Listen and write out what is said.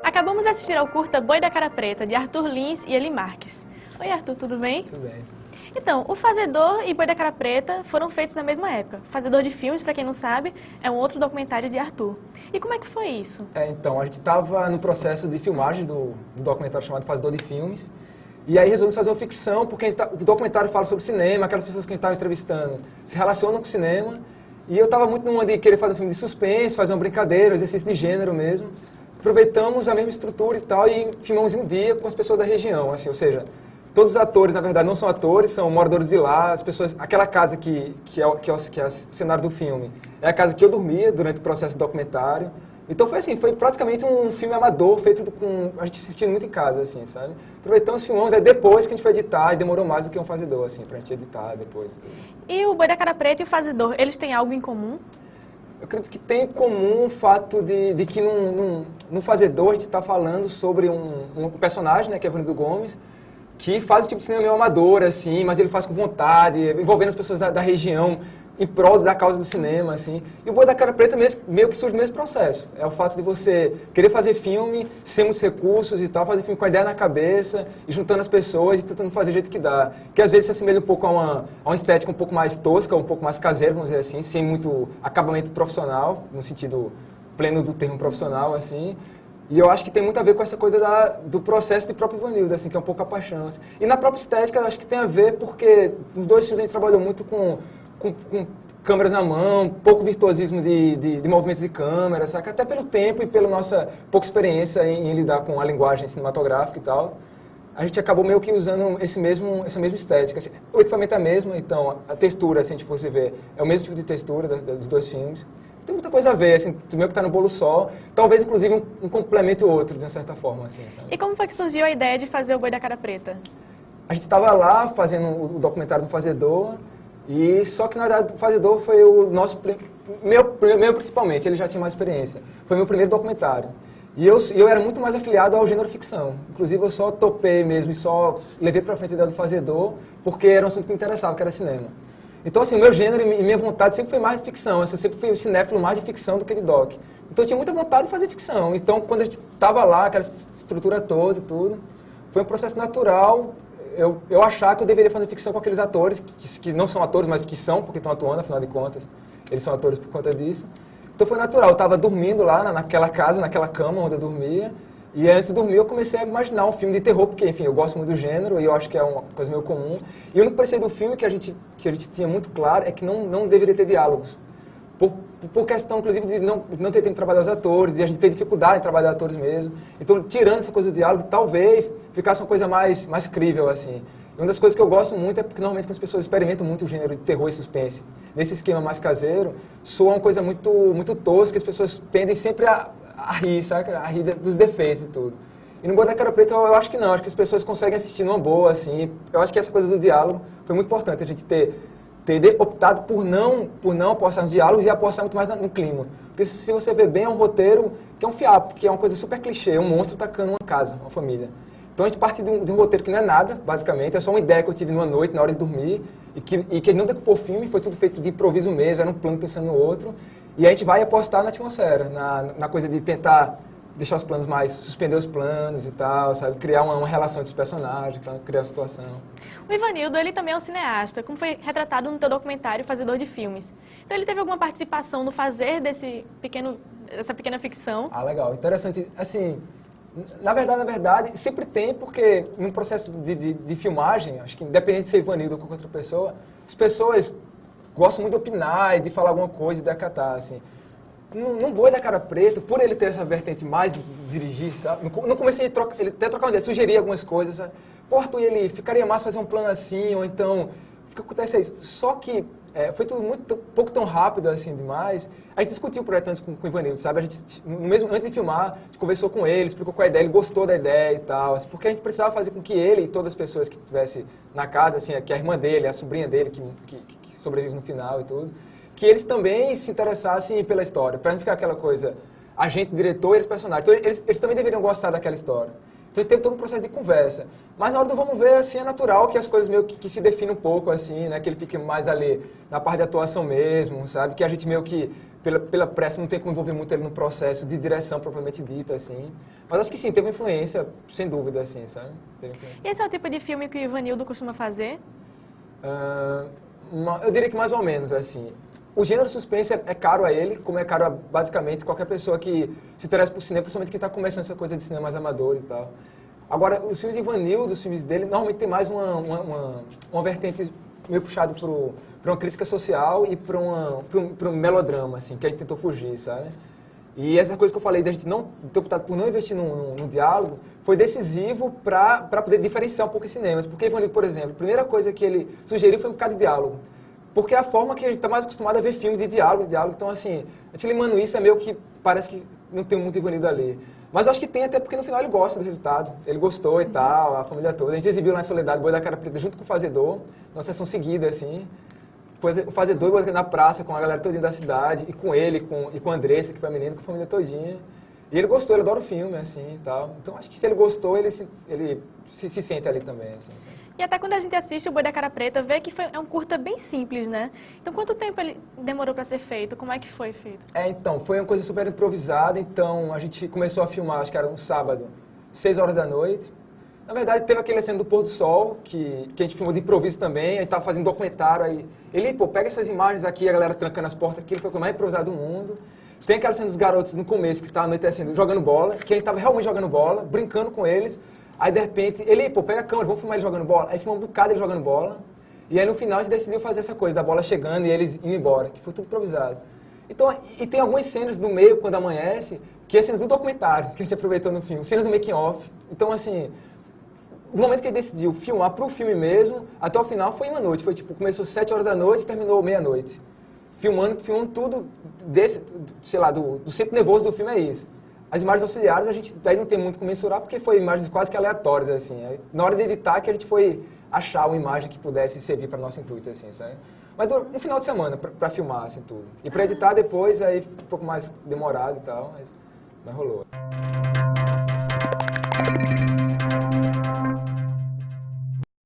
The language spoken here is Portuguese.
Acabamos de assistir ao curta Boi da Cara Preta, de Arthur Lins e Eli Marques. Oi, Arthur, tudo bem? Tudo bem. Então, O Fazedor e Boi da Cara Preta foram feitos na mesma época. Fazedor de Filmes, para quem não sabe, é um outro documentário de Arthur. E como é que foi isso? Então, a gente estava no processo de filmagem do documentário chamado Fazedor de Filmes. E aí resolvemos fazer uma ficção, porque o documentário fala sobre cinema, aquelas pessoas que a gente estava entrevistando se relacionam com o cinema. E eu estava muito numa de querer fazer um filme de suspense, fazer uma brincadeira, um exercício de gênero mesmo. Aproveitamos a mesma estrutura e tal e filmamos em um dia com as pessoas da região, assim, ou seja, todos os atores, na verdade, não são atores, são moradores de lá, as pessoas, aquela casa que é o cenário do filme, é a casa que eu dormia durante o processo do documentário. Então foi assim, foi praticamente um filme amador, feito com a gente assistindo muito em casa, assim, sabe? Aproveitamos, filmamos, aí depois que a gente foi editar, e demorou mais do que um fazedor, assim, pra gente editar depois. Tudo. E o Boi da Cara Preta e o Fazedor, eles têm algo em comum? Eu acredito que tem em comum o fato de que no Fazedor a gente está falando sobre um personagem, né, que é Evandro Gomes, que faz o tipo de cinema meio amador, assim, mas ele faz com vontade, envolvendo as pessoas da região, em prol da causa do cinema, assim. E o Boi da Cara Preta meio que surge do mesmo processo. É o fato de você querer fazer filme sem muitos recursos e tal, fazer filme com a ideia na cabeça, e juntando as pessoas e tentando fazer do jeito que dá. Que às vezes se assemelha um pouco a uma estética um pouco mais tosca, um pouco mais caseira, vamos dizer assim, sem muito acabamento profissional, no sentido pleno do termo profissional, assim. E eu acho que tem muito a ver com essa coisa do processo de próprio Ivanildo, assim, que é um pouco a paixão. Assim. E na própria estética, eu acho que tem a ver porque nos dois filmes a gente trabalhou muito com câmeras na mão, pouco virtuosismo de movimentos de câmera, saca? Até pelo tempo e pela nossa pouca experiência em lidar com a linguagem cinematográfica e tal, a gente acabou meio que usando essa mesma estética. Assim, o equipamento é mesmo, então a textura, se a gente fosse ver, é o mesmo tipo de textura dos dois filmes. Tem muita coisa a ver, assim, meio que tá no bolo só, talvez inclusive um complemento o outro, de uma certa forma, assim, sabe? E como foi que surgiu a ideia de fazer o Boi da Cara Preta? A gente estava lá fazendo o documentário do Fazedor, e só que na verdade o Fazedor foi o nosso, meu principalmente, ele já tinha mais experiência, foi meu primeiro documentário. E eu era muito mais afiliado ao gênero ficção, inclusive eu só topei mesmo e só levei para frente a ideia do Fazedor, porque era um assunto que me interessava, que era cinema. Então, assim, o meu gênero e minha vontade sempre foi mais de ficção. Eu sempre fui cinéfilo mais de ficção do que de doc. Então, eu tinha muita vontade de fazer ficção. Então, quando a gente estava lá, aquela estrutura toda e tudo, foi um processo natural eu achar que eu deveria fazer ficção com aqueles atores, que não são atores, mas que são, porque estão atuando, afinal de contas. Eles são atores por conta disso. Então, foi natural. Eu estava dormindo lá, naquela casa, naquela cama onde eu dormia. E antes de dormir eu comecei a imaginar um filme de terror, porque, enfim, eu gosto muito do gênero e eu acho que é uma coisa meio comum. E o único preceito do filme que a gente tinha muito claro é que não deveria ter diálogos. Por questão, inclusive, de não ter tempo de trabalhar os atores, de a gente ter dificuldade em trabalhar atores mesmo. Então, tirando essa coisa do diálogo, talvez ficasse uma coisa mais crível, assim. E uma das coisas que eu gosto muito é porque normalmente quando as pessoas experimentam muito o gênero de terror e suspense, nesse esquema mais caseiro, soa uma coisa muito tosca, as pessoas tendem sempre a rir, sabe? A rir dos defeitos e tudo. E no Boi da Cara Preta eu acho que não, acho que as pessoas conseguem assistir numa boa, assim. Eu acho que essa coisa do diálogo foi muito importante, a gente ter optado por não apostar nos diálogos e apostar muito mais no clima. Porque se você ver bem, é um roteiro que é um fiapo, que é uma coisa super clichê, um monstro atacando uma casa, uma família. Então a gente parte de um roteiro que não é nada, basicamente, é só uma ideia que eu tive numa noite, na hora de dormir, e que não decupou o filme, foi tudo feito de improviso mesmo, era um plano pensando no outro. E a gente vai apostar na atmosfera, na coisa de tentar deixar os planos mais, suspender os planos e tal, sabe? Criar uma relação entre os personagens, criar uma situação. O Ivanildo, ele também é um cineasta, como foi retratado no teu documentário Fazedor de Filmes. Então ele teve alguma participação no fazer dessa pequena ficção? Ah, legal. Interessante. Assim, na verdade, sempre tem, porque no processo de filmagem, acho que independente de ser Ivanildo ou qualquer outra pessoa, as pessoas gostam muito de opinar e de falar alguma coisa e de acatar, assim. Num Boi da Cara Preta, por ele ter essa vertente mais de dirigir, sabe? No começo ele até trocava uma ideia, sugeria algumas coisas, sabe? Pô, Arthur, ele ficaria massa fazer um plano assim, ou então, o que acontece é isso. Só que foi tudo pouco tão rápido assim demais. A gente discutiu o projeto antes com o Ivanildo, sabe? A gente, antes de filmar, a gente conversou com ele, explicou qual é a ideia, ele gostou da ideia e tal, assim, porque a gente precisava fazer com que ele e todas as pessoas que estivessem na casa, assim, que a irmã dele, a sobrinha dele, que sobrevive no final e tudo, que eles também se interessassem pela história, para não ficar aquela coisa, agente, diretor e eles personagens. Então eles também deveriam gostar daquela história. Então teve todo um processo de conversa. Mas na hora do vamos ver, assim, é natural que as coisas meio que se definem um pouco, assim, né? Que ele fique mais ali na parte de atuação mesmo, sabe? Que a gente meio que, pela pressa, não tem como envolver muito ele no processo de direção propriamente dita, assim. Mas acho que sim, teve influência, sem dúvida, assim, sabe? Teve influência. E esse é o tipo de filme que o Ivanildo costuma fazer? Eu diria que mais ou menos, assim. O gênero suspense é caro a ele, como é caro a basicamente qualquer pessoa que se interessa por cinema, principalmente quem está começando essa coisa de cinema mais amador e tal. Agora, os filmes de Ivanildo, os filmes dele, normalmente tem mais uma vertente meio puxado para uma crítica social e para um melodrama, assim, que a gente tentou fugir, sabe? E essa coisa que eu falei, da gente não ter optado por não investir no diálogo, foi decisivo para poder diferenciar um pouco os cinemas. Porque Ivanildo, por exemplo, a primeira coisa que ele sugeriu foi um bocado de diálogo. Porque é a forma que a gente está mais acostumado a ver filme de diálogo. Então, assim, a gente limando isso é meio que parece que não tem muito Ivanildo ali. Mas eu acho que tem, até porque no final ele gosta do resultado. Ele gostou e tal, a família toda. A gente exibiu lá em Soledade, Boi da Cara Preta, junto com o Fazedor, numa sessão seguida, assim. O Fazedor, Boi na praça, com a galera todinha da cidade, e com ele, e com a Andressa, que foi a menina, com a família todinha. E ele gostou, ele adora o filme, assim, e tal. Então, acho que se ele gostou, ele se sente ali também, assim, sabe? E até quando a gente assiste o Boi da Cara Preta, vê que é um curta bem simples, né? Então, quanto tempo ele demorou para ser feito? Como é que foi feito? Então, foi uma coisa super improvisada. Então, a gente começou a filmar, acho que era um sábado, 6 horas da noite. Na verdade, teve aquele cena do pôr do sol, que a gente filmou de improviso também. A gente tava fazendo documentário, aí ele, pega essas imagens aqui, a galera trancando as portas, aquilo foi o mais improvisado do mundo. Tem aquela cena dos garotos no começo, que tá anoitecendo, jogando bola, que a gente tava realmente jogando bola, brincando com eles. Aí, de repente, ele, pega a câmera, vamos filmar ele jogando bola. Aí filmou um bocado ele jogando bola. E aí, no final, a gente decidiu fazer essa coisa, da bola chegando e eles indo embora, que foi tudo improvisado. Então, e tem algumas cenas do meio, quando amanhece, que é cenas do documentário, que a gente aproveitou no filme, cenas do making off. Então, assim, no momento que ele decidiu filmar pro filme mesmo, até o final foi uma noite. Foi tipo, começou 7 horas da noite e terminou meia-noite. Filmando tudo desse, sei lá, do centro nervoso do filme é isso. As imagens auxiliares a gente daí não tem muito como mensurar, porque foi imagens quase que aleatórias, assim. Aí, na hora de editar que a gente foi achar uma imagem que pudesse servir para nosso intuito, assim, sabe? Mas um final de semana para filmar, assim, tudo. E para editar depois, aí um pouco mais demorado e tal, mas rolou.